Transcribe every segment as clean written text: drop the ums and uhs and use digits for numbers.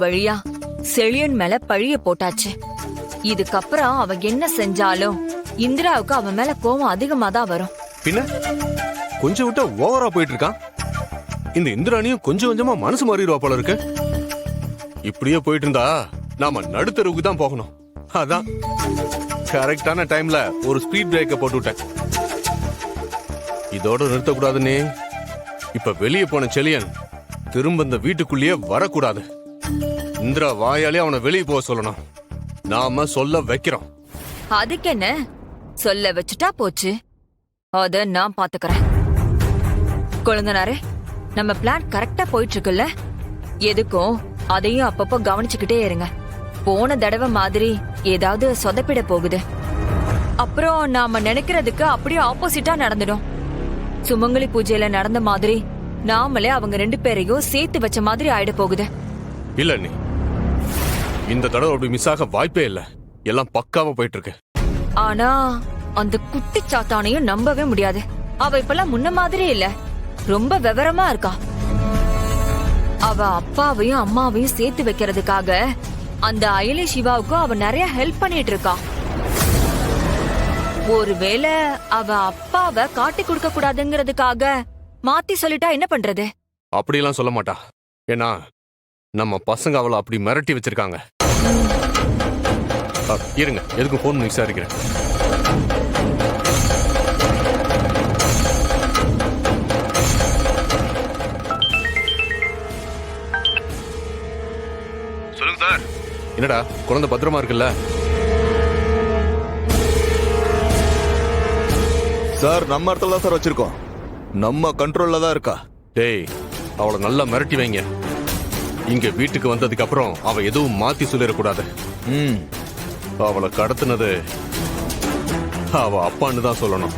வழியா செழியன் மேல பழிய போட்டாச்சு. இதுக்கப்புறம் அவ என்ன செஞ்சாலும் இந்திராவுக்கு அவன் மேல கோவம் அதிகமா தான் வரும். பின்ன கொஞ்சம் விட்டா ஓவரா போயிட்டு இருக்கான். இந்த இந்திராணியும் கொஞ்சம் கொஞ்சமா மனசு மாறிடுவா போல இருக்கு. இப்படியே போயிட்டு இருந்தா நாம நடுத்தருவுக்கு தான் போகணும். அதான் கரெக்டான டைம்ல ஒரு ஸ்பீட் பிரேக்க போட்டு விட்டேன். இதோட நிறுத்தக்கூடாதுன்னு இப்ப வெளியே போன செழியன் திரும்ப இந்த வீட்டுக்குள்ளேயே வரக்கூடாது. இந்திரா வாயாலே அவனை வெளியே போக சொல்லணும். நாம சொல்ல வைக்கிறோம். அதுக்கு என்ன, சொல்ல வச்சுட்டா போச்சு. அத நான் பாத்துக்கறேன். குழந்தனாரே, நம்ம பிளான் கரெக்டா போயிட்டு இருக்குல்ல? எதுக்கும் அதையும் அப்பப்போ கவனிச்சுக்கிட்டே இருங்க. போன தடவை மாதிரி ஏதாவது சொதப்பிட போகுது. அப்புறம் நாம நினைக்கிறதுக்கு அப்படியே ஆப்போசிட்டா நடந்துடும். சுமங்கலி பூஜையில நடந்த மாதிரி நாமளே அவங்க 2 பேரையும் சேர்த்து வச்ச மாதிரி ஆயிட போகுது. இல்ல நீ இந்த தடவை அப்படி மிஸ் ஆக வாய்ப்பே இல்ல. எல்லாம் பக்காவா போயிட்டு இருக்கு. ஆனா அந்த குட்டி சாத்தானையும் நம்பவே முடியாது. அவ இப்பெல்லாம் முன்ன மாதிரி இல்ல, ரொம்ப விவரமா இருக்கா. அவ அப்பாவையும் அம்மாவையும் சேர்த்து வைக்கிறதுக்காக அந்த அயலி சிவாவுக்கும் அவ நிறைய ஹெல்ப் பண்ணிட்டு இருக்கா. ஒருவேளை அவ அப்பாவை காட்டி கொடுக்க கூடாதுங்கிறதுக்காக மாத்தி சொல்லிட்டா என்ன பண்றது? அப்படியெல்லாம் சொல்ல மாட்டா. ஏன்னா நம்ம பசங்க அவளை அப்படி மிரட்டி வச்சிருக்காங்க. இருங்க, எதுக்கும் போன் விசாரிக்கிறேன். சொல்லுங்க சார். என்னடா குழந்தை பத்திரமா இருக்குல்ல? சார் நம்ம இடத்துல தான் சார் வச்சிருக்கோம். நம்ம கண்ட்ரோல்ல தான் இருக்கா. டேய், அவளை நல்லா மிரட்டி வைங்க. இங்க வீட்டுக்கு வந்ததுக்கு அப்புறம் அவ எதுவும் மாத்தி சொல்லிடக்கூடாது. அவளை கடத்தினது அவ அப்பான்னு தான் சொல்லணும்.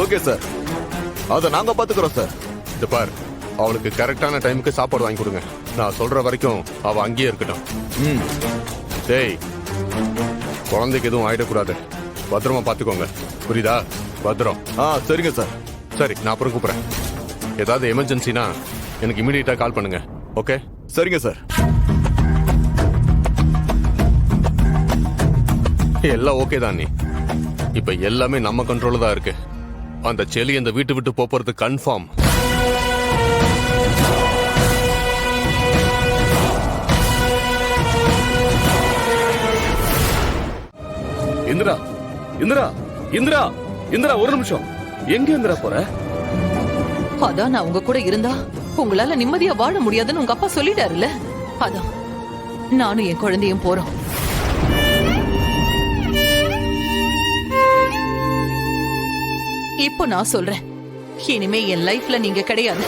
ஓகே சார், அத நாங்க பாத்துக்கிறோம் சார். இந்த பார், அவளுக்கு கரெக்டான டைமுக்கு சாப்பாடு வாங்கி கொடுங்க. நான் சொல்ற வரைக்கும் அவ அங்கேயே இருக்கட்டும். டேய், குழந்தைக்கு எதுவும் ஆயிடக்கூடாது. பத்திரமா பாத்துக்கோங்க, புரியுதா? பத்திரம். சரிங்க சார். சரி, நான் அப்புறம் கூப்பிடுறேன். ஏதாவது எமர்ஜென்சினா எனக்கு இமீடியட்டா கால் பண்ணுங்க. ஓகே? சரிங்க சார். எல்லாம் ஓகே தான். நீ இப்ப எல்லாமே நம்ம கண்ட்ரோல்ல தான் இருக்கு. அந்த செலி அந்த வீட்டு விட்டு போறது கன்ஃபார்ம். இந்திரா, இந்திரா, இந்திரா, இந்திரா, ஒரு நிமிஷம். எங்க இந்திரா போற? அதான் நான் உங்க கூட இருந்தா உங்களால நிம்மதியா வாழ முடியாதுன்னு உங்க அப்பா சொல்லிட்டாருல்ல. அதான் நானும் என் குழந்தையும் போறோம். இப்போ நான் சொல்றேன், இனிமே என் லைஃப்ல நீங்க கிடையாது,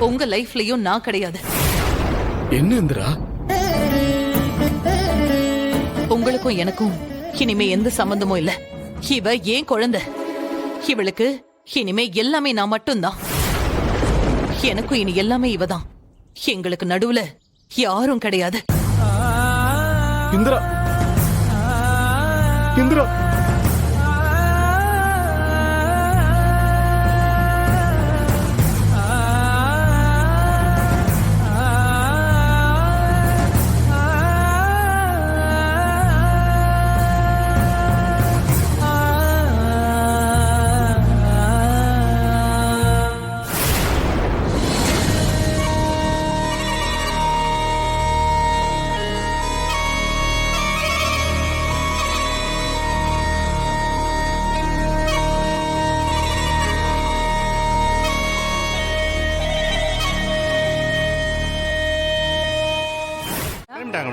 உங்க லைஃப்லயும் நான் கிடையாது. என்ன இந்திரா? உங்களுக்கும் எனக்கும் இனிமே எந்த சம்பந்தமும் இல்ல. இவ ஏன் குழந்தை, இவளுக்கு இனிமே எல்லாமே நான் மட்டும்தான். எனக்கும் இனி எல்லாமே இவதான். எங்களுக்கு நடுவுல யாரும் கிடையாது. இந்திரா, இந்திரா,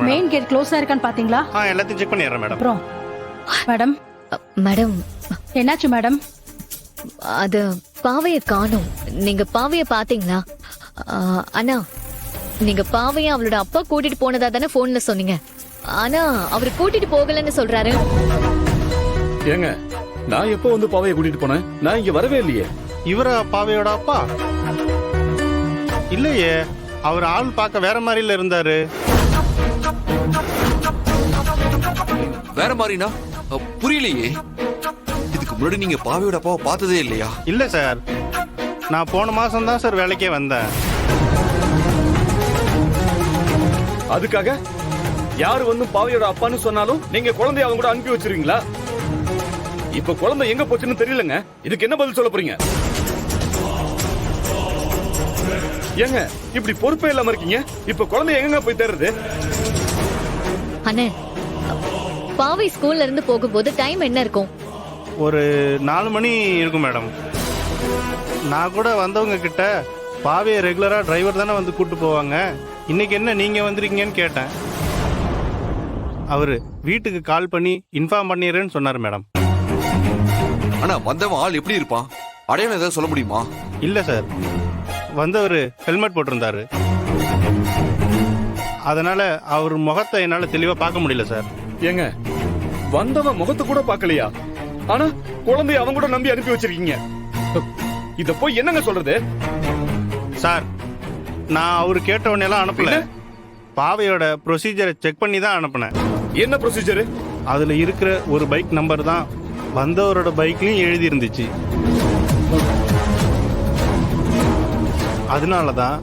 மெயின் கேட் க்ளோஸா இருக்கான்னு பாத்தீங்களா? எல்லாத்தையும் செக் பண்ணிடுறேன் மேடம். அப்புறம் மேடம், மேடம் என்னாச்சு மேடம்? அது பாவைய காணோம். நீங்க பாவைய பாத்தீங்களா? அண்ணா, நீங்க பாவைய அவளோட அப்பா கூட்டிட்டு போனதா தானே போன்ல சொன்னீங்க. ஆனா அவரு கூட்டிட்டு போகலன்னு சொல்றாரு. ஏங்க, நான் எப்போ வந்து பாவைய கூட்டிட்டு போனேன்? நான் இங்க வரவே இல்லையே. இவர பாவையோட அப்பா இல்லையே. அவர் ஆள் பார்க்க வேற மாதிரில இருந்தாரு. வேற மாதிரினா புரியலையே. இதுக்கு முன்னாடி நீங்க பாவையோட அப்பாவை பார்த்ததே இல்லையா? இல்ல சார், நான் போன மாசம் தான் சார் வேலைக்கே வந்தேன். அதுக்காக யாரு வந்து பாவையோட அப்பான்னு சொன்னாலும் நீங்க குழந்தைய அவங்க கூட அனுப்பி வச்சிருவீங்களா? இப்ப குழந்தை எங்க போச்சுன்னு தெரியலங்க. இதுக்கு என்ன பதில் சொல்ல போறீங்க? ஏங்க இப்படி பொறுப்பே இல்லாம இருக்கீங்க. இப்ப குழந்தை எங்க போய் தேடுறது? அண்ணே, பாவை ஸ்கூல்ல இருந்து போகும்போது டைம் என்ன இருக்கும்? ஒரு 4 மணி இருக்கும் மேடம். நான் கூட வந்தவங்க கிட்ட பாவையை ரெகுலரா டிரைவர் தானே வந்து கூட்டு போவாங்க, இன்னைக்கு என்ன நீங்க வந்திருக்கீங்கன்னு கேட்டேன். அவரு வீட்டுக்கு கால் பண்ணி இன்ஃபார்ம் பண்ணிடுறேன்னு சொன்னார் மேடம். ஆனா வந்தவன் ஆள் எப்படி இருப்பான்? அடையாளம் ஏதாவது சொல்ல முடியுமா? இல்ல சார், வந்தவர் ஹெல்மெட் போட்டிருந்தாரு, அதனால அவர் முகத்தை என்னால தெளிவா பார்க்க முடியல சார். ஏங்க வந்தவன் முகத்தை கூட பார்க்கலையா? ஆனா குழந்தைய அவங்க கூட நம்பி அனுப்பி வச்சிருக்கீங்க. இத போய் என்னங்க சொல்றது? சார், நான் அவரு கேட்டவனே எல்லாம் அனுப்பல. பாவையோட ப்ரொசீஜரை செக் பண்ணி தான் அனுப்புனேன். என்ன ப்ரொசீஜர்? அதுல இருக்கிற ஒரு பைக் நம்பர் தான் வந்தவரோட பைக்லயும் எழுதி இருந்துச்சு. அதனாலதான்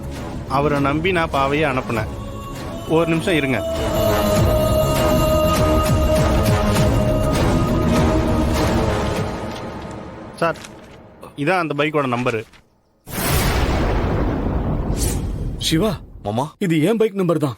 அவரை நம்பி நான் பாவையை அனுப்புனேன். ஒரு நிமிஷம் இருங்க. சார், இதான் அந்த பைக்கோட நம்பரு. சிவா, மாமா இது ஏன் பைக் நம்பர் தான்.